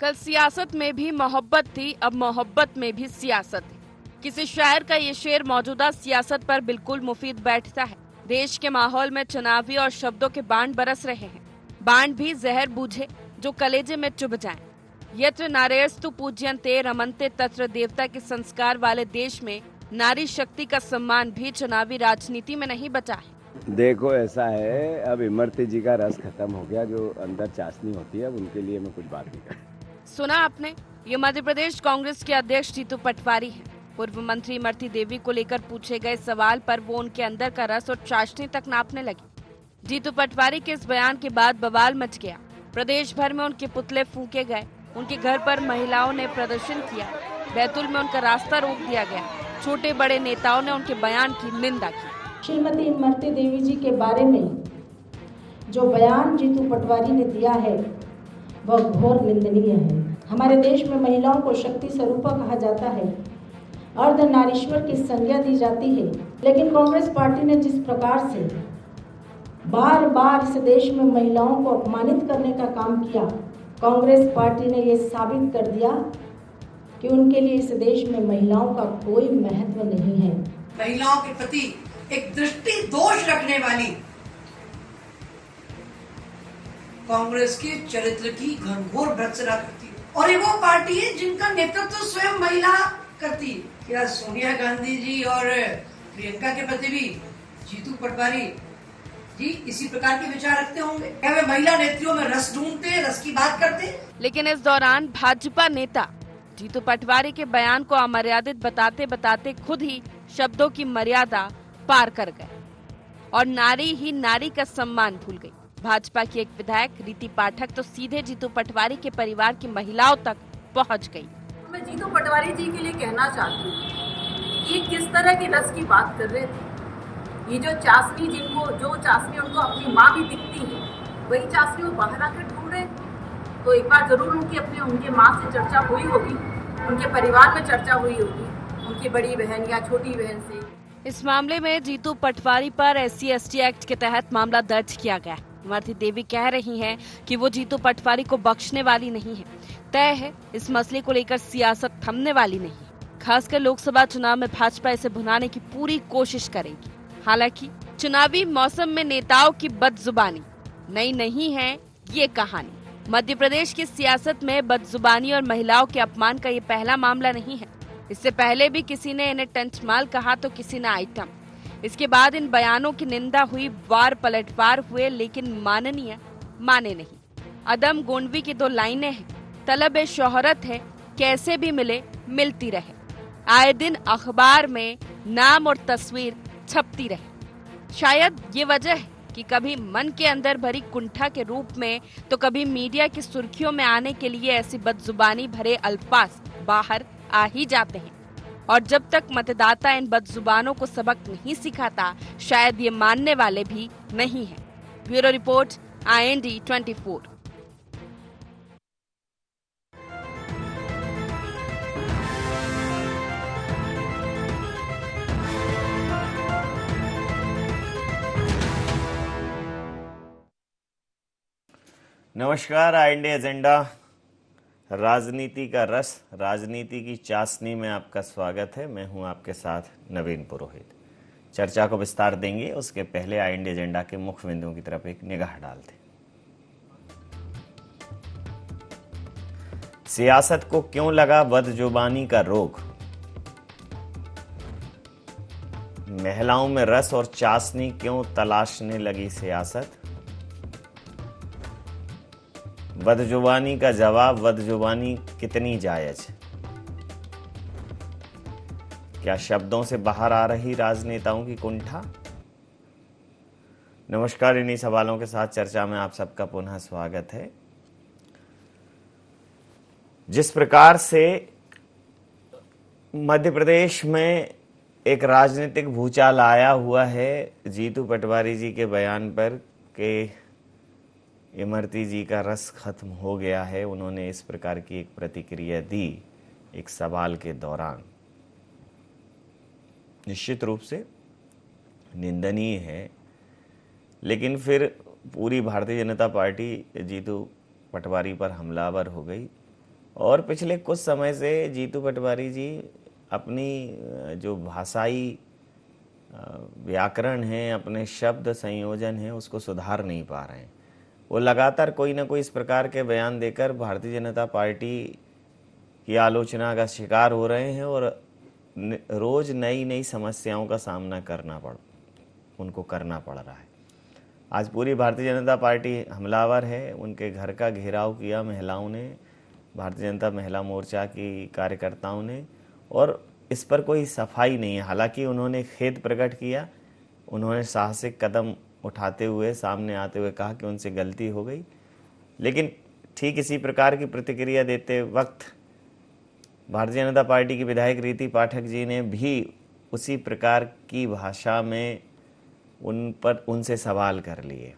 कल सियासत में भी मोहब्बत थी, अब मोहब्बत में भी सियासत है। किसी शायर का ये शेर मौजूदा सियासत पर बिल्कुल मुफीद बैठता है। देश के माहौल में चुनावी और शब्दों के बाण बरस रहे हैं। बाण भी जहर बूझे जो कलेजे में चुभ जाएं। यत्र नारेस्तु पूज्यन्ते रमन्ते तत्र देवता के संस्कार वाले देश में नारी शक्ति का सम्मान भी चुनावी राजनीति में नहीं बचा है। देखो ऐसा है, अब इमरती जी का रस खत्म हो गया, जो अंदर चाशनी होती है, अब उनके लिए मैं कुछ बात नहीं करता। सुना आपने, ये मध्य प्रदेश कांग्रेस के अध्यक्ष जीतू पटवारी हैं। पूर्व मंत्री इमरती देवी को लेकर पूछे गए सवाल पर वो उनके अंदर का रस और चाशनी तक नापने लगी। जीतू पटवारी के इस बयान के बाद बवाल मच गया। प्रदेश भर में उनके पुतले फूंके गए, उनके घर पर महिलाओं ने प्रदर्शन किया, बैतूल में उनका रास्ता रोक दिया गया। छोटे बड़े नेताओं ने उनके बयान की निंदा की। श्रीमती इमरती देवी जी के बारे में जो बयान जीतू पटवारी ने दिया है वह घोर निंदनीय है। हमारे देश में महिलाओं को शक्ति स्वरूपा कहा जाता है, अर्धनारीश्वर की संज्ञा दी जाती है, लेकिन कांग्रेस पार्टी ने जिस प्रकार से बार बार इस देश में महिलाओं को अपमानित करने का काम किया, कांग्रेस पार्टी ने ये साबित कर दिया कि उनके लिए इस देश में महिलाओं का कोई महत्व नहीं है। महिलाओं के प्रति एक दृष्टि दोष रखने वाली कांग्रेस के चरित्र की घनघोर भर्त्सना करती है, और ये वो पार्टी है जिनका नेतृत्व स्वयं महिला करती है। क्या सोनिया गांधी जी और प्रियंका के प्रति भी जीतू पटवारी जी इसी प्रकार के विचार रखते होंगे? क्या वे महिला नेत्रियों में रस ढूंढते, रस की बात करते? लेकिन इस दौरान भाजपा नेता जीतू पटवारी के बयान को अमर्यादित बताते बताते खुद ही शब्दों की मर्यादा पार कर गए और नारी ही नारी का सम्मान भूल गई। भाजपा की एक विधायक रीति पाठक तो सीधे जीतू पटवारी के परिवार की महिलाओं तक पहुंच गई। मैं जीतू पटवारी जी के लिए कहना चाहती हूँ कि किस तरह की रस की बात कर रहे थे। ये जो चाशनी उनको अपनी माँ भी दिखती है, वही चाशनी वो बाहर आकर ढूंढ रहे। तो एक बार जरूर उनके माँ से चर्चा हुई होगी, उनके परिवार में चर्चा हुई होगी, उनकी बड़ी बहन या छोटी बहन से। इस मामले में जीतू पटवारी पर SC/ST एक्ट के तहत मामला दर्ज किया गया। इमरती देवी कह रही हैं कि वो जीतू पटवारी को बख्शने वाली नहीं है। तय है, इस मसले को लेकर सियासत थमने वाली नहीं। खासकर लोकसभा चुनाव में भाजपा इसे भुनाने की पूरी कोशिश करेगी। हालांकि चुनावी मौसम में नेताओं की बदजुबानी नई नहीं है ये कहानी। मध्य प्रदेश की सियासत में बदजुबानी और महिलाओं के अपमान का ये पहला मामला नहीं है। इससे पहले भी किसी ने इन्हें टंचमाल कहा तो किसी ने आइटम। इसके बाद इन बयानों की निंदा हुई, वार पलटवार हुए, लेकिन माननीय माने नहीं। अदम गोंडवी की 2 लाइनें हैं, तलब ए शोहरत है, कैसे भी मिले मिलती रहे। आए दिन अखबार में नाम और तस्वीर छपती रहे। शायद ये वजह है कि कभी मन के अंदर भरी कुंठा के रूप में तो कभी मीडिया की सुर्खियों में आने के लिए ऐसी बदजुबानी भरे अल्फाज बाहर आ ही जाते हैं। और जब तक मतदाता इन बदजुबानों को सबक नहीं सिखाता, शायद ये मानने वाले भी नहीं हैं। Bureau report, IND 24। नमस्कार, IND एजेंडा राजनीति का रस, राजनीति की चाशनी में आपका स्वागत है। मैं हूं आपके साथ नवीन पुरोहित। चर्चा को विस्तार देंगे, उसके पहले IND एजेंडा के मुख्य बिंदुओं की तरफ एक निगाह डालते हैं। सियासत को क्यों लगा बदजुबानी का रोग? महिलाओं में रस और चाशनी क्यों तलाशने लगी सियासत? बदजुबानी का जवाब, बदजुबानी कितनी जायज? क्या शब्दों से बाहर आ रही राजनेताओं की कुंठा? नमस्कार, इन्हीं सवालों के साथ चर्चा में आप सबका पुनः स्वागत है। जिस प्रकार से मध्य प्रदेश में एक राजनीतिक भूचाल आया हुआ है जीतू पटवारी जी के बयान पर कि इमरती जी का रस खत्म हो गया है, उन्होंने इस प्रकार की एक प्रतिक्रिया दी एक सवाल के दौरान, निश्चित रूप से निंदनीय है। लेकिन फिर पूरी भारतीय जनता पार्टी जीतू पटवारी पर हमलावर हो गई। और पिछले कुछ समय से जीतू पटवारी जी अपनी जो भाषाई व्याकरण है, अपने शब्द संयोजन है, उसको सुधार नहीं पा रहे हैं। वो लगातार कोई ना कोई इस प्रकार के बयान देकर भारतीय जनता पार्टी की आलोचना का शिकार हो रहे हैं और रोज नई नई समस्याओं का सामना उनको करना पड़ रहा है। आज पूरी भारतीय जनता पार्टी हमलावर है। उनके घर का घेराव किया महिलाओं ने, भारतीय जनता महिला मोर्चा की कार्यकर्ताओं ने, और इस पर कोई सफाई नहीं है। हालांकि उन्होंने खेद प्रकट किया, उन्होंने साहसिक कदम उठाते हुए सामने आते हुए कहा कि उनसे गलती हो गई, लेकिन ठीक इसी प्रकार की प्रतिक्रिया देते वक्त भारतीय जनता पार्टी की विधायक रीति पाठक जी ने भी उसी प्रकार की भाषा में उनसे सवाल कर लिए।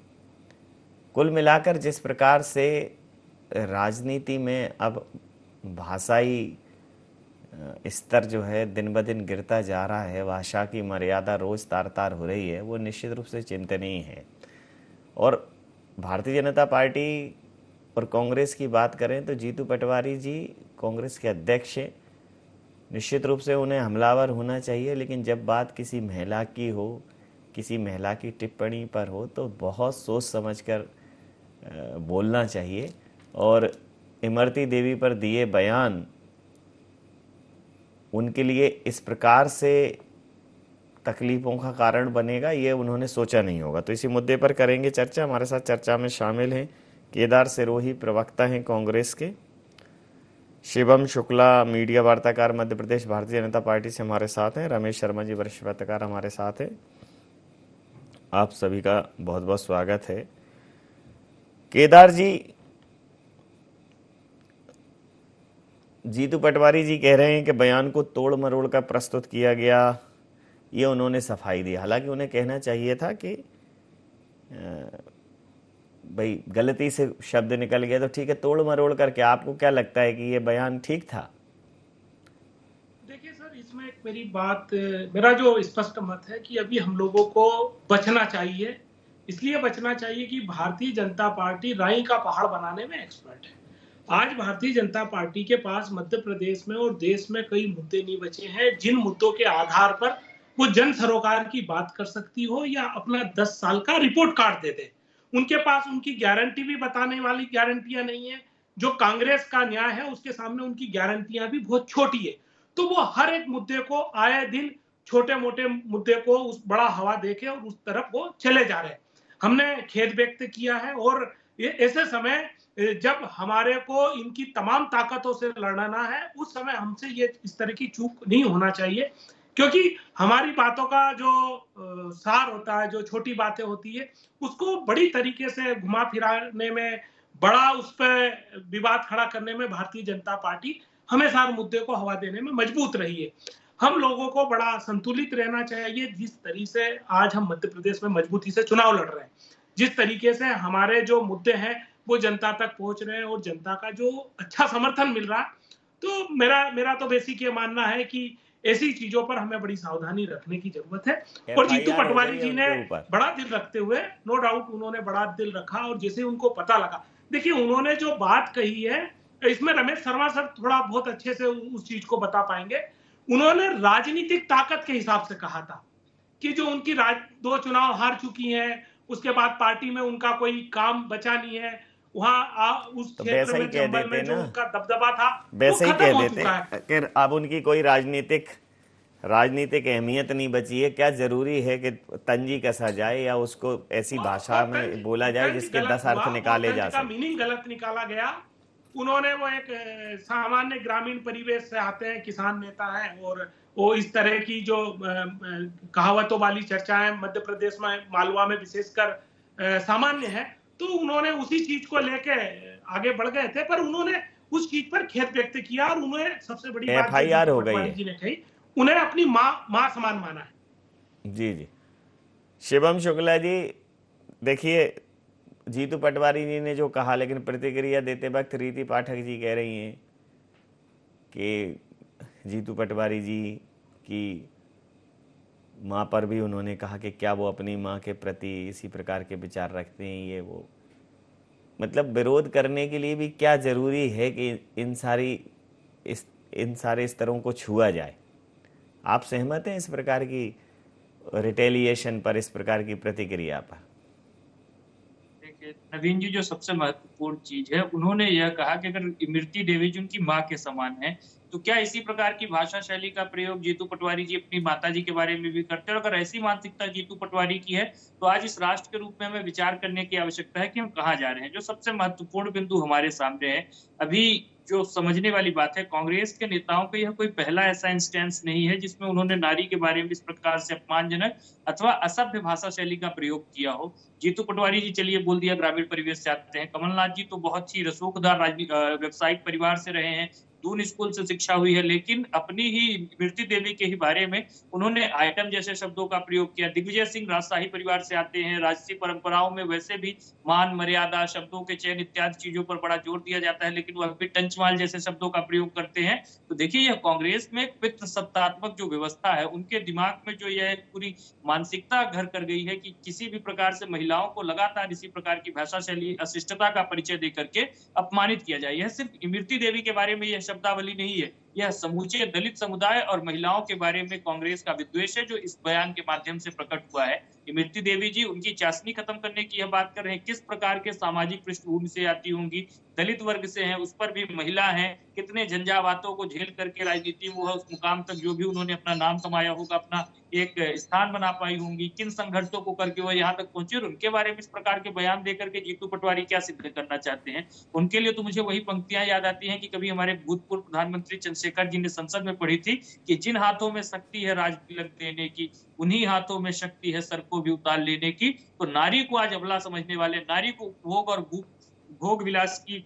कुल मिलाकर जिस प्रकार से राजनीति में अब भाषाई स्तर जो है दिन ब दिन गिरता जा रहा है, भाषा की मर्यादा रोज तार तार हो रही है, वो निश्चित रूप से चिंतनीय है। और भारतीय जनता पार्टी और कांग्रेस की बात करें तो जीतू पटवारी जी कांग्रेस के अध्यक्ष हैं, निश्चित रूप से उन्हें हमलावर होना चाहिए, लेकिन जब बात किसी महिला की हो, किसी महिला की टिप्पणी पर हो, तो बहुत सोच समझकर बोलना चाहिए। और इमरती देवी पर दिए बयान उनके लिए इस प्रकार से तकलीफों का कारण बनेगा, ये उन्होंने सोचा नहीं होगा। तो इसी मुद्दे पर करेंगे चर्चा। हमारे साथ चर्चा में शामिल हैं केदार सिरोही, प्रवक्ता हैं कांग्रेस के, शिवम शुक्ला मीडिया वार्ताकार मध्य प्रदेश भारतीय जनता पार्टी से हमारे साथ हैं, रमेश शर्मा जी वरिष्ठ पत्रकार हमारे साथ हैं। आप सभी का बहुत बहुत स्वागत है। केदार जी, जीतू पटवारी जी कह रहे हैं कि बयान को तोड़ मरोड़ कर प्रस्तुत किया गया, ये उन्होंने सफाई दी। हालांकि उन्हें कहना चाहिए था कि भाई गलती से शब्द निकल गया तो ठीक है, तोड़ मरोड़ करके। आपको क्या लगता है कि ये बयान ठीक था? देखिए सर, इसमें एक मेरा जो स्पष्ट मत है कि अभी हम लोगों को बचना चाहिए। इसलिए बचना चाहिए कि भारतीय जनता पार्टी राई का पहाड़ बनाने में एक्सपर्ट है। आज भारतीय जनता पार्टी के पास मध्य प्रदेश में और देश में कई मुद्दे नहीं बचे हैं जिन मुद्दों के आधार पर वो जन सरोकार की बात कर सकती हो या अपना 10 साल का रिपोर्ट कार्ड दे दे। उनके पास उनकी गारंटी भी बताने वाली गारंटियां नहीं है। जो कांग्रेस का न्याय है उसके सामने उनकी गारंटियां भी बहुत छोटी है। तो वो हर एक मुद्दे को आए दिन छोटे मोटे मुद्दे को उस बड़ा हवा देके और उस तरफ वो चले जा रहे हैं। हमने खेद व्यक्त किया है और ये ऐसे समय जब हमारे को इनकी तमाम ताकतों से लड़ना है, उस समय हमसे ये इस तरह की चूक नहीं होना चाहिए, क्योंकि हमारी बातों का जो सार होता है, जो छोटी बातें होती है, उसको बड़ी तरीके से घुमा फिराने में, बड़ा उस पर विवाद खड़ा करने में भारतीय जनता पार्टी हमेशा हर मुद्दे को हवा देने में मजबूत रही है। हम लोगों को बड़ा संतुलित रहना चाहिए। जिस तरीके से आज हम मध्य प्रदेश में मजबूती से चुनाव लड़ रहे हैं, जिस तरीके से हमारे जो मुद्दे हैं वो जनता तक पहुंच रहे हैं और जनता का जो अच्छा समर्थन मिल रहा है, तो मेरा तो बेसिक ये मानना है कि ऐसी चीजों पर हमें बड़ी सावधानी रखने की जरूरत है। और जीतू पटवारी जी ने बड़ा दिल रखते हुए, नो डाउट उन्होंने बड़ा दिल रखा, और जैसे उनको पता लगा, देखिए उन्होंने जो बात कही है, इसमें रमेश शर्मा सर थोड़ा बहुत अच्छे से उस चीज को बता पाएंगे। उन्होंने राजनीतिक ताकत के हिसाब से कहा था कि जो उनकी 2 चुनाव हार चुकी हैं, उसके बाद पार्टी में उनका कोई काम बचा नहीं है, वहां उस क्षेत्र में चंबल में जो उनका दबदबा था वैसे ही कह देते कि अब उनकी कोई राजनीतिक अहमियत नहीं बची है। क्या जरूरी है कि तंजी कसा जाए या उसको ऐसी भाषा में बोला जाए जिसके 10 अर्थ निकाले जा सके? मीनिंग गलत निकाला गया। उन्होंने वो एक सामान्य ग्रामीण परिवेश से आते हैं, किसान नेता हैं, और वो इस तरह की जो कहावतों वाली चर्चाएं मध्य प्रदेश में, मालवा में विशेषकर सामान्य है, तो उन्होंने उसी चीज को लेके आगे बढ़ गए थे। पर उन्होंने उस चीज पर खेद व्यक्त किया और उन्हें सबसे बड़ी बात FIR हो गई है, उन्हें अपनी माँ समान माना है। जी शिवम शुक्ला जी, देखिए जीतू पटवारी जी ने जो कहा, लेकिन प्रतिक्रिया देते वक्त रीति पाठक जी कह रही हैं कि जीतू पटवारी जी की माँ पर भी उन्होंने कहा कि क्या वो अपनी माँ के प्रति इसी प्रकार के विचार रखते हैं, ये वो। मतलब विरोध करने के लिए भी क्या जरूरी है कि इन सारे स्तरों को छुआ जाए? आप सहमत हैं इस प्रकार की रिटेलिएशन पर, इस प्रकार की प्रतिक्रिया पर? देखिए, नवीन जी जो सबसे महत्वपूर्ण चीज है, उन्होंने यह कहा कि अगर इमरती देवी जी उनकी माँ के समान है, तो क्या इसी प्रकार की भाषा शैली का प्रयोग जीतू पटवारी जी अपनी माता जी के बारे में भी करते हैं? और अगर ऐसी मानसिकता जीतू पटवारी की है, तो आज इस राष्ट्र के रूप में हमें विचार करने की आवश्यकता है कि हम कहाँ जा रहे हैं। जो सबसे महत्वपूर्ण बिंदु हमारे सामने है, अभी जो समझने वाली बात है, कांग्रेस के नेताओं का यह कोई पहला ऐसा इंस्टेंस नहीं है जिसमें उन्होंने नारी के बारे में इस प्रकार से अपमानजनक अथवा असभ्य भाषा शैली का प्रयोग किया हो। जीतू पटवारी जी चलिए बोल दिया ग्रामीण परिवेश से आते हैं, कमलनाथ जी तो बहुत ही रसूखदार व्यवसायिक परिवार से रहे हैं, दून स्कूल से शिक्षा हुई है, लेकिन अपनी ही इमरती देवी के ही बारे में उन्होंने आइटम जैसे शब्दों का प्रयोग किया। दिग्विजय सिंह राजशाही परिवार से आते हैं, राजसी परंपराओं में वैसे भी मान मर्यादा, शब्दों के चयन इत्यादि चीजों पर बड़ा जोर दिया जाता है, लेकिन वह भी टंचमाल जैसे शब्दों का प्रयोग करते हैं। तो देखिए, यह कांग्रेस में पितृसत्तात्मक जो व्यवस्था है, उनके दिमाग में जो यह पूरी मानसिकता घर कर गई है कि किसी भी प्रकार से महिलाओं को लगातार इसी प्रकार की भाषा शैली, अशिष्टता का परिचय दे करके अपमानित किया जाए। यह सिर्फ इमरती देवी के बारे में यह शब्दावली नहीं है, यह समूचे दलित समुदाय और महिलाओं के बारे में कांग्रेस का विद्वेष है जो इस बयान के माध्यम से प्रकट हुआ है। इमरती देवी जी उनकी चाशनी खत्म करने की यह बात कर रहे हैं, किस प्रकार के सामाजिक पृष्ठभूमि से आती होंगी, दलित वर्ग से हैं, उस पर भी महिला हैं, कितने झंझावातों को झेल करके राजनीति में उस मुकाम तक जो भी उन्होंने अपना नाम कमाया होगा, अपना एक स्थान बना पाई होंगी, किन संघर्षों को करके वो यहाँ तक पहुंचे, और उनके बारे में इस प्रकार के बयान देकर के जीतू पटवारी क्या सिद्ध करना चाहते हैं। उनके लिए तो मुझे वही पंक्तियां याद आती हैं कि कभी हमारे भूतपूर्व प्रधानमंत्री चंद्रशेखर जी ने संसद में पढ़ी थी कि जिन हाथों में शक्ति है राज तिलक देने की, उन्हीं हाथों में शक्ति है सर को भी उतार लेने की। तो नारी को आज अबला समझने वाले, नारी को भोग और भोग विलास की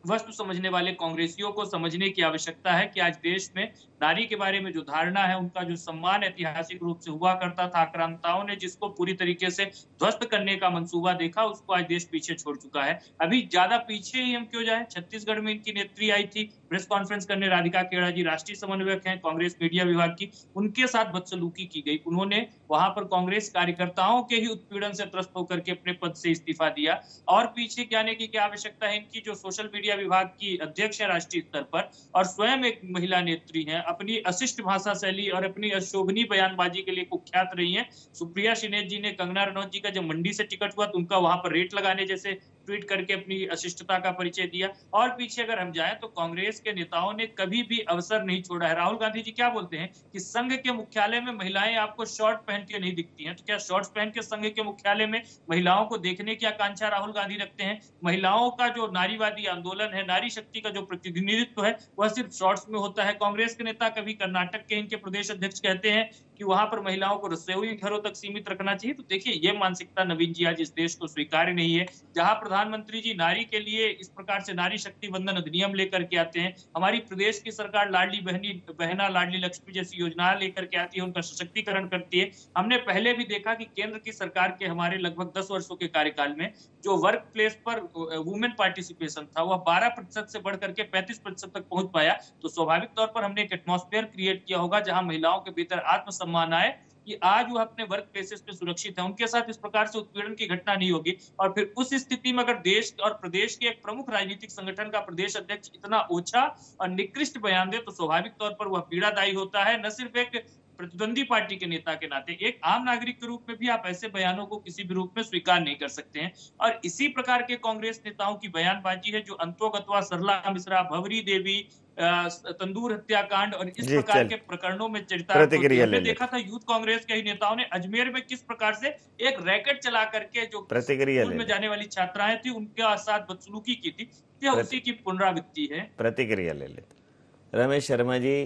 वस्तु समझने वाले कांग्रेसियों को समझने की आवश्यकता है कि आज देश में नारी के बारे में जो धारणा है, उनका जो सम्मान ऐतिहासिक रूप से हुआ करता था, आक्रांताओं ने जिसको पूरी तरीके से ध्वस्त करने का मंसूबा देखा, उसको आज देश पीछे छोड़ चुका है। अभी ज्यादा पीछे ही हम क्यों जाए, छत्तीसगढ़ में इनकी नेत्री आई थी प्रेस कॉन्फ्रेंस करने, राधिका खेड़ा जी राष्ट्रीय समन्वयक हैं कांग्रेस मीडिया विभाग की, उनके साथ बदसलूकी की गई। उन्होंने वहां पर कांग्रेस कार्यकर्ताओं के ही उत्पीड़न से त्रस्त होकर के अपने पद से इस्तीफा दिया। और पीछे जाने की क्या आवश्यकता है, इनकी जो सोशल मीडिया विभाग की अध्यक्ष है राष्ट्रीय स्तर पर और स्वयं एक महिला नेत्री हैं, अपनी अशिष्ट भाषा शैली और अपनी अशोभनीय बयानबाजी के लिए कुख्यात रही हैं। सुप्रिया शिनेत जी ने कंगना रनौत जी का जब मंडी से टिकट हुआ तो उनका वहां पर रेट लगाने जैसे ट्वीट करके अपनी अशिष्टता का परिचय दिया। और पीछे अगर हम जाएं तो कांग्रेस के नेताओं ने कभी भी अवसर नहीं छोड़ा है। राहुल गांधी जी क्या बोलते हैं कि संघ के मुख्यालय में महिलाएं आपको शॉर्ट पहन के नहीं दिखती हैं, तो क्या शॉर्ट्स पहन के संघ के मुख्यालय में महिलाओं को देखने की आकांक्षा राहुल गांधी रखते हैं? महिलाओं का जो नारीवादी आंदोलन है, नारी शक्ति का जो प्रतिनिधित्व है, वह सिर्फ शॉर्ट्स में होता है। कांग्रेस के नेता कभी कर्नाटक के इनके प्रदेश अध्यक्ष कहते हैं कि वहां पर महिलाओं को रसोई घरों तक सीमित रखना चाहिए। तो देखिए, ये मानसिकता नवीन जी आज इस देश को स्वीकार्य नहीं है। जहां प्रधानमंत्री जी नारी के लिए इस प्रकार से नारी शक्ति वंदन अधिनियम लेकर के आते हैं, हमारी प्रदेश की सरकार लाडली बहना लाडली लक्ष्मी जैसी योजना लेकर के आती है, उनका सशक्तिकरण करती है। हमने पहले भी देखा कि केंद्र की सरकार के हमारे लगभग 10 वर्षों के कार्यकाल में जो वर्क प्लेस पर वुमेन पार्टिसिपेशन था, वह 12% से बढ़ करके 35% तक पहुंच पाया। तो स्वाभाविक तौर पर हमने एक एटमॉस्फेयर क्रिएट किया होगा जहां महिलाओं के भीतर आत्मसम्मान आए कि आज वो अपने वर्क प्लेसेस पे सुरक्षित है, उनके साथ इस प्रकार से उत्पीड़न की घटना नहीं होगी। और फिर उस स्थिति में अगर देश और प्रदेश के एक प्रमुख राजनीतिक संगठन का प्रदेश अध्यक्ष इतना ओछा और निकृष्ट बयान दे, तो स्वाभाविक तौर पर वह पीड़ादायी होता है, न सिर्फ एक प्रतिद्वंदी पार्टी के नेता के नाते, एक आम नागरिक के रूप में भी आप ऐसे बयानों को किसी भी रूप में स्वीकार नहीं कर सकते हैं। और इसी प्रकार के कांग्रेस नेताओं की बयानबाजी है जो अंतोगत्वा सरला मिश्रा, भवरी देवी, तंदूर हत्याकांड और इस प्रकार के प्रकरणों में चरितार्थ होती है। हमने देखा था यूथ कांग्रेस के ही नेताओं ने अजमेर में किस प्रकार से एक रैकेट चला करके जो स्कूल में जाने वाली छात्राएं थी उनके साथ बदसलूकी की थी। यह उसी की पुनरावृत्ति है। प्रतिक्रिया ले लेते रमेश शर्मा जी,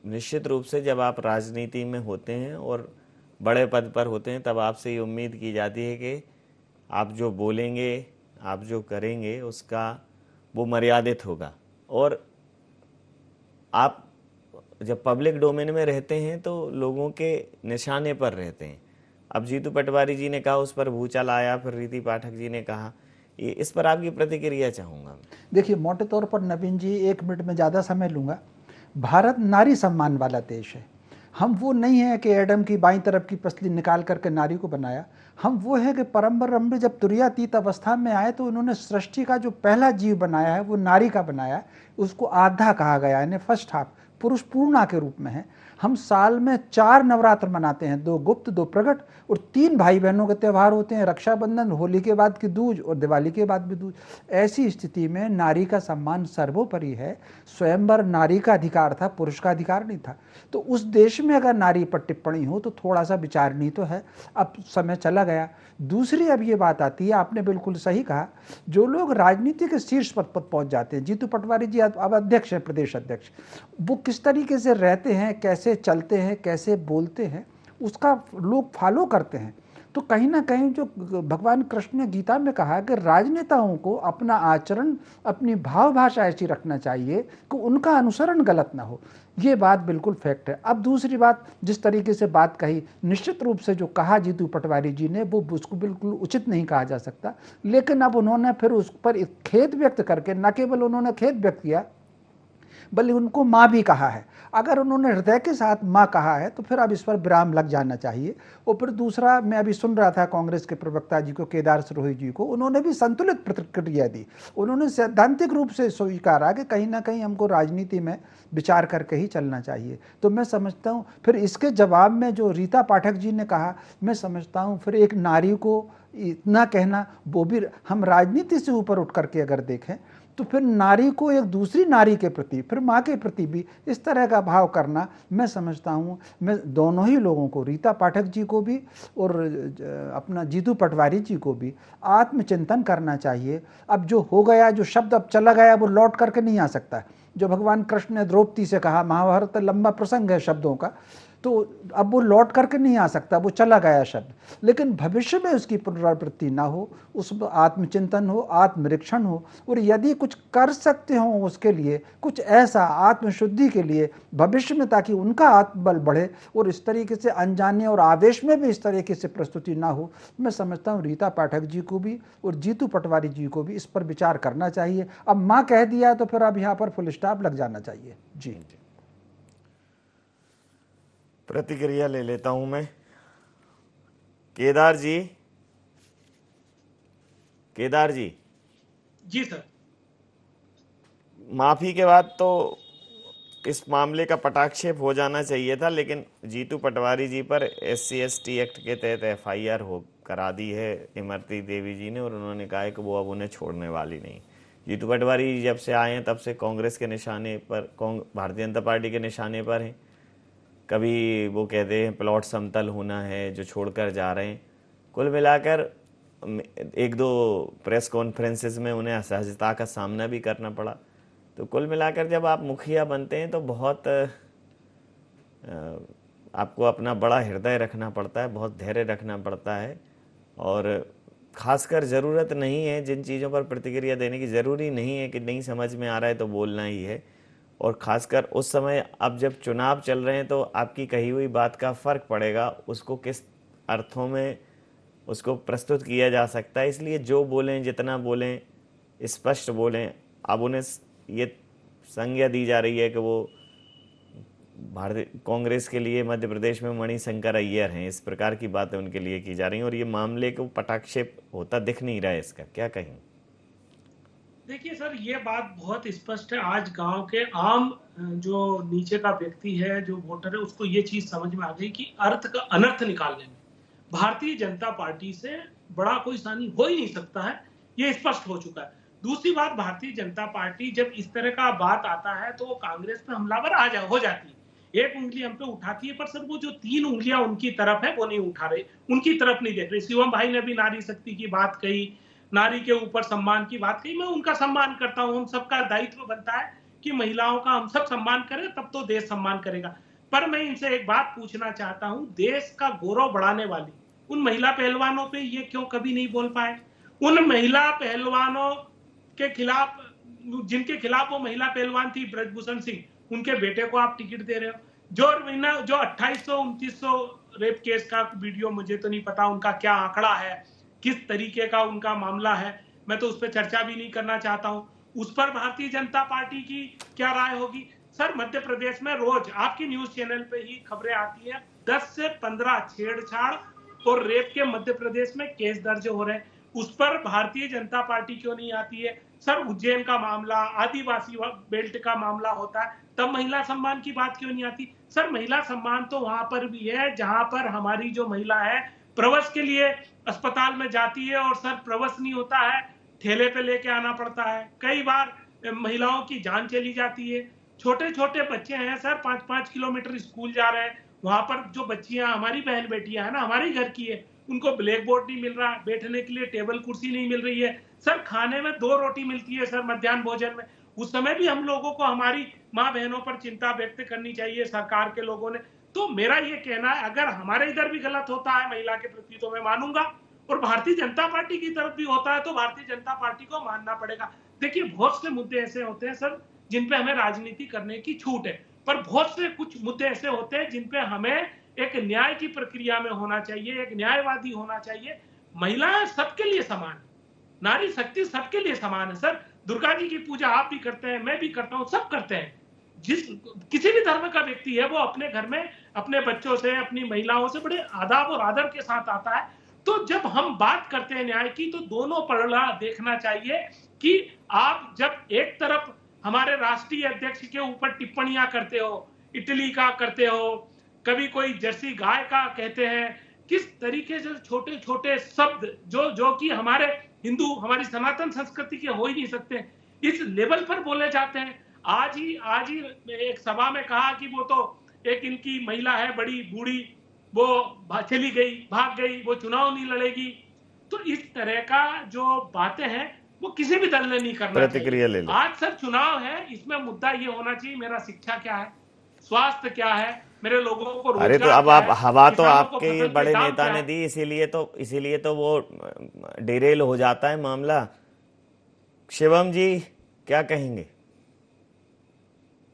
निश्चित रूप से जब आप राजनीति में होते हैं और बड़े पद पर होते हैं, तब आपसे ये उम्मीद की जाती है कि आप जो बोलेंगे, आप जो करेंगे, उसका वो मर्यादित होगा। और आप जब पब्लिक डोमेन में रहते हैं तो लोगों के निशाने पर रहते हैं। अब जीतू पटवारी जी ने कहा, उस पर भूचाल आया, फिर रीति पाठक जी ने कहा, इस पर आपकी प्रतिक्रिया चाहूँगा। देखिए, मोटे तौर पर नवीन जी 1 मिनट में ज़्यादा समय लूँगा। भारत नारी सम्मान वाला देश है। हम वो नहीं है कि एडम की बाईं तरफ की पसली निकाल करके नारी को बनाया। हम वो है कि परम्बर जब तुर्यातीत अवस्था में आए तो उन्होंने सृष्टि का जो पहला जीव बनाया है वो नारी का बनाया, उसको आधा कहा गया, यानी फर्स्ट हाफ पुरुष पूर्णा के रूप में है। हम साल में 4 नवरात्र मनाते हैं, 2 गुप्त 2 प्रकट, और 3 भाई बहनों के त्यौहार होते हैं, रक्षाबंधन, होली के बाद की दूज और दिवाली के बाद भी दूज। ऐसी स्थिति में नारी का सम्मान सर्वोपरि है। स्वयंवर नारी का अधिकार था, पुरुष का अधिकार नहीं था। तो उस देश में अगर नारी पर टिप्पणी हो तो थोड़ा सा विचारणीय तो है। अब समय चला गया। दूसरी अब ये बात आती है, आपने बिल्कुल सही कहा, जो लोग राजनीति के शीर्ष पद पर पहुंच जाते हैं, जीतू पटवारी जी अब अध्यक्ष हैं, प्रदेश अध्यक्ष, वो किस तरीके से रहते हैं, कैसे चलते हैं, कैसे बोलते हैं, उसका लोग फॉलो करते हैं। तो कहीं ना कहीं जो भगवान कृष्ण ने गीता में कहा कि राजनेताओं को अपना आचरण, अपनी भाव भाषा ऐसी रखना चाहिए कि उनका अनुसरण गलत ना हो। ये बात बिल्कुल फैक्ट है। अब दूसरी बात, जिस तरीके से बात कही, निश्चित रूप से जो कहा जीतू पटवारी जी ने वो उसको बिल्कुल उचित नहीं कहा जा सकता। लेकिन अब उन्होंने फिर उस पर खेद व्यक्त करके, न केवल उन्होंने खेद व्यक्त किया बल्कि उनको माँ भी कहा है। अगर उन्होंने हृदय के साथ माँ कहा है तो फिर अब इस पर विराम लग जाना चाहिए। और फिर दूसरा, मैं अभी सुन रहा था कांग्रेस के प्रवक्ता जी को, केदार सिरोही जी को, उन्होंने भी संतुलित प्रतिक्रिया दी। उन्होंने सैद्धांतिक रूप से स्वीकारा कि कहीं ना कहीं हमको राजनीति में विचार करके ही चलना चाहिए। तो मैं समझता हूँ फिर इसके जवाब में जो रीता पाठक जी ने कहा, मैं समझता हूँ फिर एक नारी को इतना कहना, वो भी हम राजनीति से ऊपर उठ करके अगर देखें तो फिर नारी को एक दूसरी नारी के प्रति, फिर माँ के प्रति भी इस तरह का भाव करना, मैं समझता हूँ, मैं दोनों ही लोगों को, रीता पाठक जी को भी और अपना जीतू पटवारी जी को भी आत्मचिंतन करना चाहिए। अब जो हो गया, जो शब्द अब चला गया, वो लौट करके नहीं आ सकता। जो भगवान कृष्ण ने द्रौपदी से कहा, महाभारत लंबा प्रसंग है शब्दों का, तो अब वो लौट करके नहीं आ सकता, वो चला गया शब्द। लेकिन भविष्य में उसकी पुनरावृत्ति ना हो, उस आत्मचिंतन हो, आत्मनिरीक्षण हो, और यदि कुछ कर सकते हो उसके लिए कुछ ऐसा आत्मशुद्धि के लिए भविष्य में, ताकि उनका आत्मबल बढ़े और इस तरीके से अनजाने और आवेश में भी इस तरीके से प्रस्तुति ना हो, मैं समझता हूँ रीता पाठक जी को भी और जीतू पटवारी जी को भी इस पर विचार करना चाहिए। अब माँ कह दिया तो फिर अब यहाँ पर फुल स्टॉप लग जाना चाहिए। जी, प्रतिक्रिया ले लेता हूं मैं। केदार जी जी सर, माफी के बाद तो इस मामले का पटाक्षेप हो जाना चाहिए था, लेकिन जीतू पटवारी जी पर SC/ST एक्ट के तहत FIR हो करा दी है इमरती देवी जी ने, और उन्होंने कहा है कि वो अब उन्हें छोड़ने वाली नहीं। जीतू पटवारी जी जब से आए हैं तब से कांग्रेस के निशाने पर, भारतीय जनता पार्टी के निशाने पर हैं। कभी वो कहते हैं प्लॉट समतल होना है जो छोड़कर जा रहे हैं। कुल मिलाकर 1-2 प्रेस कॉन्फ्रेंसेस में उन्हें असहजता का सामना भी करना पड़ा। तो कुल मिलाकर जब आप मुखिया बनते हैं तो बहुत आपको अपना बड़ा हृदय रखना पड़ता है, बहुत धैर्य रखना पड़ता है, और खासकर ज़रूरत नहीं है जिन चीज़ों पर प्रतिक्रिया देने की, ज़रूरी नहीं है कि नहीं समझ में आ रहा है तो बोलना ही है। और ख़ासकर उस समय अब जब चुनाव चल रहे हैं तो आपकी कही हुई बात का फ़र्क पड़ेगा, उसको किस अर्थों में उसको प्रस्तुत किया जा सकता है। इसलिए जो बोलें, जितना बोलें, स्पष्ट बोलें। अब उन्हें ये संज्ञा दी जा रही है कि वो भारतीय कांग्रेस के लिए मध्य प्रदेश में मणिशंकर अय्यर हैं, इस प्रकार की बातें उनके लिए की जा रही हैं, और ये मामले को पटाक्षेप होता दिख नहीं रहा है। इसका क्या कहें? देखिए सर, ये बात बहुत स्पष्ट है। आज गांव के आम जो नीचे का व्यक्ति है, जो वोटर है, उसको ये चीज समझ में आ गई कि अर्थ का अनर्थ निकालने में भारतीय जनता पार्टी से बड़ा कोई सानी हो ही नहीं सकता है, ये स्पष्ट हो चुका है। दूसरी बात, भारतीय जनता पार्टी जब इस तरह का बात आता है तो वो कांग्रेस पे हमलावर हो जाती है। एक उंगली हम पे उठाती है, पर सर वो जो 3 उंगलियां उनकी तरफ है वो नहीं उठा रही, उनकी तरफ नहीं देख रही। शिवम भाई ने भी नारी शक्ति की बात कही, नारी के ऊपर सम्मान की बात कही। मैं उनका सम्मान करता हूं। हम सबका दायित्व बनता है कि महिलाओं का हम सब सम्मान करें, तब तो देश सम्मान करेगा। पर मैं इनसे एक बात पूछना चाहता हूं, देश का गौरव बढ़ाने वाली उन महिला पहलवानों पे ये क्यों कभी नहीं बोल पाए? उन महिला पहलवानों के खिलाफ, जिनके खिलाफ वो महिला पहलवान थी ब्रजभूषण सिंह, उनके बेटे को आप टिकट दे रहे हो। जो 2800-2900 रेप केस का वीडियो, मुझे तो नहीं पता उनका क्या आंकड़ा है, किस तरीके का उनका मामला है, मैं तो उस पर चर्चा भी नहीं करना चाहता हूं। उस पर भारतीय जनता पार्टी की क्या राय होगी? सर मध्य प्रदेश में रोज आपकी न्यूज चैनल पे ही खबरें आती हैं, 10 से 15 छेड़छाड़ और रेप के मध्य प्रदेश में केस दर्ज हो रहे हैं। उस पर भारतीय जनता पार्टी क्यों नहीं आती है? सर उज्जैन का मामला, आदिवासी बेल्ट का मामला होता है, तब महिला सम्मान की बात क्यों नहीं आती? सर महिला सम्मान तो वहां पर भी है जहां पर हमारी जो महिला है प्रवस के लिए अस्पताल में जाती है और सर प्रवस नहीं होता है, ठेले पे लेके आना पड़ता है। कई बार महिलाओं की जान चली जाती है। छोटे छोटे बच्चे हैं सर, 5-5 किलोमीटर स्कूल जा रहे हैं, वहां पर जो बच्चियां हमारी बहन बेटियां है ना, हमारी घर की है, उनको ब्लैक बोर्ड नहीं मिल रहा, बैठने के लिए टेबल कुर्सी नहीं मिल रही है। सर खाने में 2 रोटी मिलती है सर मध्याह्न भोजन में। उस समय भी हम लोगों को हमारी माँ बहनों पर चिंता व्यक्त करनी चाहिए सरकार के लोगों ने। तो मेरा ये कहना है, अगर हमारे इधर भी गलत होता है महिला के प्रति तो मैं मानूंगा, और भारतीय जनता पार्टी की तरफ भी होता है तो भारतीय जनता पार्टी को मानना पड़ेगा। देखिए बहुत से मुद्दे ऐसे होते हैं सर जिन पे हमें राजनीति करने की छूट है, पर बहुत से कुछ मुद्दे ऐसे होते हैं जिन पे हमें एक न्याय की प्रक्रिया में होना चाहिए, एक न्यायवादी होना चाहिए। महिलाएं सबके लिए समान है, नारी शक्ति सबके लिए समान है। सर दुर्गा जी की पूजा आप भी करते हैं, मैं भी करता हूं, सब करते हैं। किसी भी धर्म का व्यक्ति है वो अपने घर में अपने बच्चों से, अपनी महिलाओं से बड़े आदाब और आदर के साथ आता है। तो जब हम बात करते हैं न्याय की तो दोनों पड़ला देखना चाहिए कि आप जब एक तरफ हमारे राष्ट्रीय अध्यक्ष के ऊपर टिप्पणियां करते हो, इटली का करते हो, कभी कोई जर्सी गाय का कहते हैं, किस तरीके से छोटे छोटे शब्द जो कि हमारे हिंदू, हमारी सनातन संस्कृति के हो ही नहीं सकते, इस लेवल पर बोले जाते हैं। आज ही एक सभा में कहा कि वो तो एक इनकी महिला है बड़ी बूढ़ी, वो चली गई, भाग गई, वो चुनाव नहीं लड़ेगी। तो इस तरह का जो बातें हैं वो किसी भी दल ने नहीं करना प्रतिक्रिया ले लो। आज सर चुनाव है, इसमें मुद्दा ये होना चाहिए मेरा शिक्षा क्या है, स्वास्थ्य क्या है, मेरे लोगों को रोजगार। अरे तो अब आप हवा तो आपके फसल के बड़े दाम नेता क्या ने है? दी, इसीलिए तो वो डिरेल हो जाता है मामला। शिवम जी क्या कहेंगे?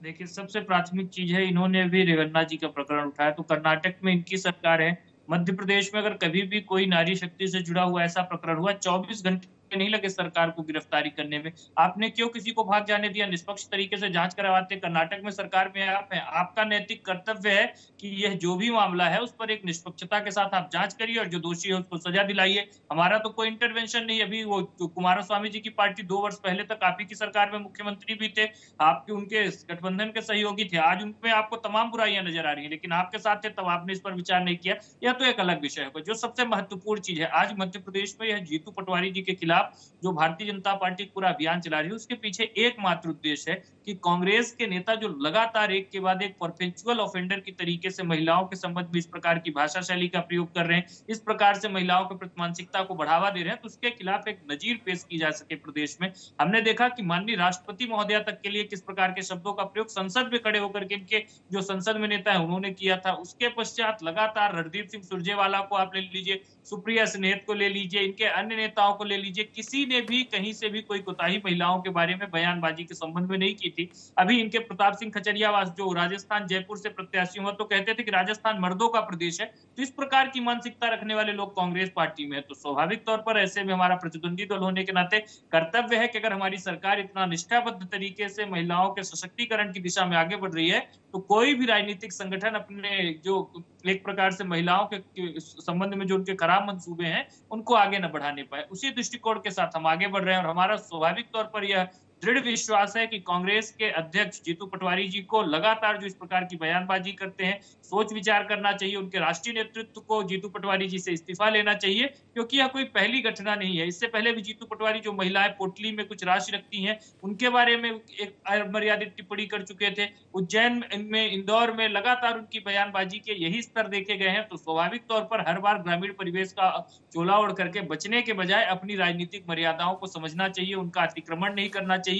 देखिए सबसे प्राथमिक चीज है, इन्होंने भी रेवन्ना जी का प्रकरण उठाया, तो कर्नाटक में इनकी सरकार है, मध्य प्रदेश में अगर कभी भी कोई नारी शक्ति से जुड़ा हुआ ऐसा प्रकरण हुआ, 24 घंटे नहीं लगे सरकार को गिरफ्तारी करने में। आपने क्यों किसी को भाग जाने दिया? निष्पक्ष तरीके से जांच करवाते। कर्नाटक में सरकार में आप हैं, आपका नैतिक कर्तव्य है कि यह जो भी मामला है उस पर एक निष्पक्षता के साथ आप जांच करिए और जो दोषी है उसको सजा दिलाइए। हमारा तो कोई इंटरवेंशन नहीं। अभी वो कुमारस्वामी जी की पार्टी 2 वर्ष पहले तक आप ही की सरकार में मुख्यमंत्री भी थे, आपके उनके गठबंधन के सहयोगी थे, आज उनमें आपको तमाम बुराइयां नजर आ रही है, लेकिन आपके साथ थे तब आपने इस पर विचार नहीं किया। यह तो एक अलग विषय है। जो सबसे महत्वपूर्ण चीज है, आज मध्य प्रदेश में यह जीतू पटवारी जी के खिलाफ जो भारतीय जनता पार्टी पूरा अभियान चला रही है, उसके पीछे एकमात्र उद्देश्य है कि कांग्रेस के नेता जो लगातार एक के बाद एक परपेचुअल ऑफेंडर की तरीके से महिलाओं के संबंध में इस प्रकार की भाषा शैली का प्रयोग कर रहे हैं, इस प्रकार से महिलाओं के प्रति मानसिकता को बढ़ावा दे रहे हैं, तो उसके खिलाफ एक नजीर पेश की जा सके प्रदेश में। हमने देखा कि माननीय राष्ट्रपति महोदया तक के लिए किस प्रकार के शब्दों का प्रयोग संसद में खड़े होकर के इनके जो संसद में नेता है उन्होंने किया था। उसके पश्चात लगातार रणदीप सिंह सुरजेवाला को आप ले लीजिए, सुप्रिया सिन्हेत को ले लीजिए, इनके अन्य नेताओं को ले लीजिए, किसी ने भी कहीं से भी कोई कोताही महिलाओं के बारे में बयानबाजी के संबंध में नहीं की थी। अभी इनके प्रताप सिंह खचरियावास जो राजस्थान जयपुर से प्रत्याशी हुआ तो कहते थे कि राजस्थान मर्दों का प्रदेश है। तो इस प्रकार की मानसिकता रखने वाले लोग कांग्रेस पार्टी में है, तो स्वाभाविक तौर पर ऐसे में हमारा प्रतिद्वंदी दल होने के नाते कर्तव्य है कि अगर हमारी सरकार इतना निष्ठाबद्ध तरीके से महिलाओं के सशक्तिकरण की दिशा में आगे बढ़ रही है, तो कोई भी राजनीतिक संगठन अपने जो एक प्रकार से महिलाओं के संबंध में जो उनके खराब मंसूबे हैं उनको आगे न बढ़ाने पाए। उसी दृष्टिकोण के साथ हम आगे बढ़ रहे हैं और हमारा स्वाभाविक तौर पर यह दृढ़ विश्वास है कि कांग्रेस के अध्यक्ष जीतू पटवारी जी को लगातार जो इस प्रकार की बयानबाजी करते हैं, सोच विचार करना चाहिए। उनके राष्ट्रीय नेतृत्व को जीतू पटवारी जी से इस्तीफा लेना चाहिए, क्योंकि यह कोई पहली घटना नहीं है। इससे पहले भी जीतू पटवारी जो महिलाएं पोटली में कुछ राशि रखती हैं उनके बारे में एक अमर्यादित टिप्पणी कर चुके थे। उज्जैन में, इंदौर में लगातार उनकी बयानबाजी के यही स्तर देखे गए हैं। तो स्वाभाविक तौर पर हर बार ग्रामीण परिवेश का चोला ओढ़ करके बचने के बजाय अपनी राजनीतिक मर्यादाओं को समझना चाहिए, उनका अतिक्रमण नहीं करना चाहिए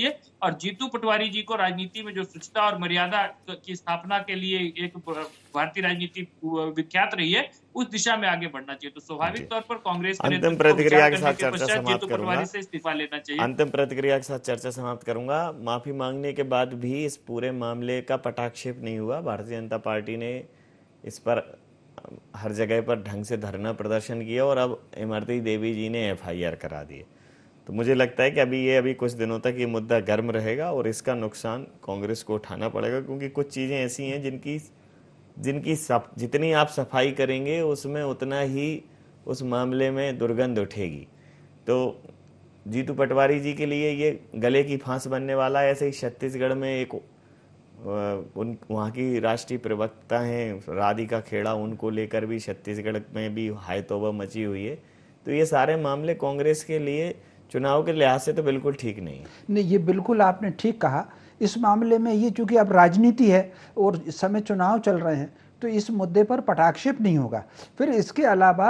और जीतू पटवारी जी को राजनीति में जो शुचिता और मर्यादा की स्थापना के लिए एक भारतीय राजनीति विख्यात रही है, उस दिशा में आगे बढ़ना चाहिए। तो स्वाभाविक तौर पर कांग्रेस अंतिम प्रतिक्रिया के साथ चर्चा समाप्त करूंगा। से इस्तीफा लेना चाहिए। अंतिम प्रतिक्रिया के साथ चर्चा समाप्त करूंगा। माफी मांगने के बाद भी इस पूरे मामले का पटाक्षेप नहीं हुआ। भारतीय जनता पार्टी ने इस पर हर जगह पर ढंग से धरना प्रदर्शन किया और अब इमरती देवी जी ने FIR करा दी है। तो मुझे लगता है कि अभी कुछ दिनों तक ये मुद्दा गर्म रहेगा और इसका नुकसान कांग्रेस को उठाना पड़ेगा, क्योंकि कुछ चीज़ें ऐसी हैं जितनी आप सफाई करेंगे उसमें उतना ही उस मामले में दुर्गंध उठेगी। तो जीतू पटवारी जी के लिए ये गले की फांस बनने वाला है। ऐसे ही छत्तीसगढ़ में एक वहाँ की राष्ट्रीय प्रवक्ता हैं राधिका खेड़ा, उनको लेकर भी छत्तीसगढ़ में भी हाय तौबा मची हुई है। तो ये सारे मामले कांग्रेस के लिए चुनाव के लिहाज से तो बिल्कुल ठीक नहीं है। नहीं, ये बिल्कुल आपने ठीक कहा। इस मामले में ये चूंकि अब राजनीति है और इस समय चुनाव चल रहे हैं, तो इस मुद्दे पर पटाक्षेप नहीं होगा। फिर इसके अलावा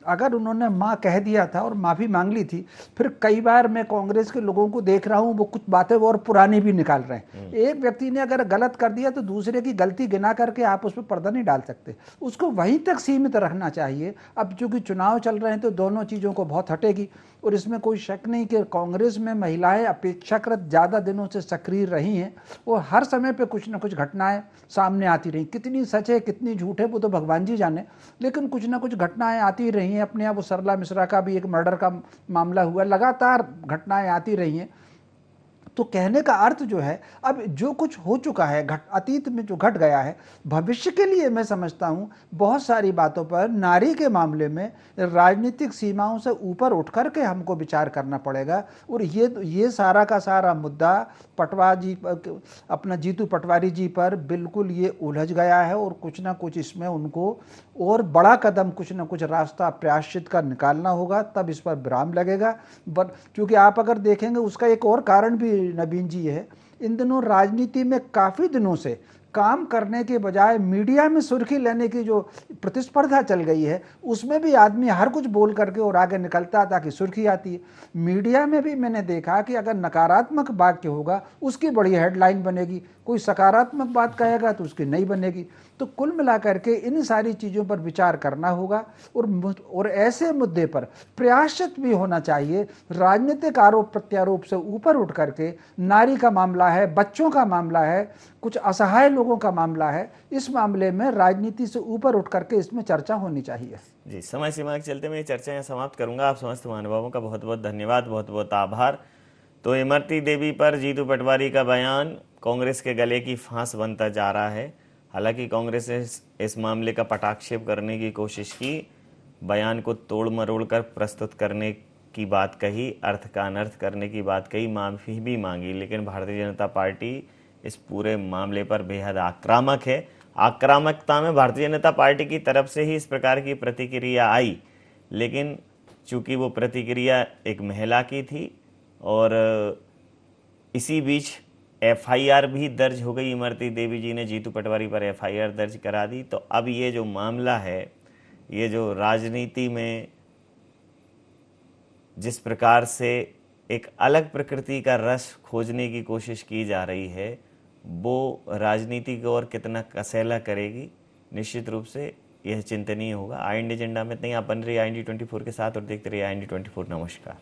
अगर उन्होंने माँ कह दिया था और माफ़ी मांग ली थी, फिर कई बार मैं कांग्रेस के लोगों को देख रहा हूँ वो कुछ बातें और पुरानी भी निकाल रहे हैं। एक व्यक्ति ने अगर गलत कर दिया तो दूसरे की गलती गिना करके आप उस पर पर्दा नहीं डाल सकते, उसको वहीं तक सीमित रखना चाहिए। अब चूंकि चुनाव चल रहे हैं तो दोनों चीज़ों को बहुत हटेगी, और इसमें कोई शक नहीं कि कांग्रेस में महिलाएं अपेक्षाकृत ज़्यादा दिनों से सक्रिय रही हैं और हर समय पे कुछ ना कुछ घटनाएं सामने आती रही। कितनी सच है कितनी झूठ है वो तो भगवान जी जाने, लेकिन कुछ ना कुछ घटनाएं आती रही हैं। अपने आप वो सरला मिश्रा का भी एक मर्डर का मामला हुआ, लगातार घटनाएं आती रही हैं। तो कहने का अर्थ जो है, अब जो कुछ हो चुका है, अतीत में जो घट गया है, भविष्य के लिए मैं समझता हूँ बहुत सारी बातों पर नारी के मामले में राजनीतिक सीमाओं से ऊपर उठ कर के हमको विचार करना पड़ेगा। और ये सारा का सारा मुद्दा अपना जीतू पटवारी जी पर बिल्कुल ये उलझ गया है, और कुछ ना कुछ इसमें उनको और बड़ा कदम, कुछ ना कुछ रास्ता प्रायश्चित का निकालना होगा, तब इस पर विराम लगेगा। बट क्योंकि आप अगर देखेंगे उसका एक और कारण भी नवीन जी है, इन दिनों राजनीति में काफ़ी दिनों से काम करने के बजाय मीडिया में सुर्खी लेने की जो प्रतिस्पर्धा चल गई है, उसमें भी आदमी हर कुछ बोल करके और आगे निकलता ताकि सुर्खी आती है। मीडिया में भी मैंने देखा कि अगर नकारात्मक वाक्य होगा उसकी बड़ी हेडलाइन बनेगी, कोई सकारात्मक बात कहेगा तो उसकी नहीं बनेगी। तो कुल मिलाकर के इन सारी चीज़ों पर विचार करना होगा, और ऐसे मुद्दे पर प्रायश्चित भी होना चाहिए। राजनीतिक आरोप प्रत्यारोप से ऊपर उठ करके नारी का मामला है, बच्चों का मामला है, कुछ असहाय लोगों का मामला है, इस मामले में राजनीति से ऊपर उठ करके इसमें चर्चा होनी चाहिए। जी, समय सीमा के चलते मैं ये चर्चा यहाँ समाप्त करूंगा। आप समस्त महानुभावों का बहुत बहुत धन्यवाद, बहुत बहुत आभार। तो इमरती देवी पर जीतू पटवारी का बयान कांग्रेस के गले की फांस बनता जा रहा है। हालांकि कांग्रेस ने इस मामले का पटाक्षेप करने की कोशिश की, बयान को तोड़ मरोड़ कर प्रस्तुत करने की बात कही, अर्थ का अनर्थ करने की बात कही, माफी भी मांगी, लेकिन भारतीय जनता पार्टी इस पूरे मामले पर बेहद आक्रामक है। आक्रामकता में भारतीय जनता पार्टी की तरफ से ही इस प्रकार की प्रतिक्रिया आई, लेकिन चूंकि वो प्रतिक्रिया एक महिला की थी और इसी बीच एफआईआर भी दर्ज हो गई। इमरती देवी जी ने जीतू पटवारी पर एफआईआर दर्ज करा दी। तो अब ये जो मामला है, ये जो राजनीति में जिस प्रकार से एक अलग प्रकृति का रस खोजने की कोशिश की जा रही है, वो राजनीति को और कितना कसैला करेगी, निश्चित रूप से यह चिंतनीय होगा। आई इंडिया एजेंडा में इतना ही। आप बन रही IND 24 के साथ और देखते रहिए IND 24। नमस्कार।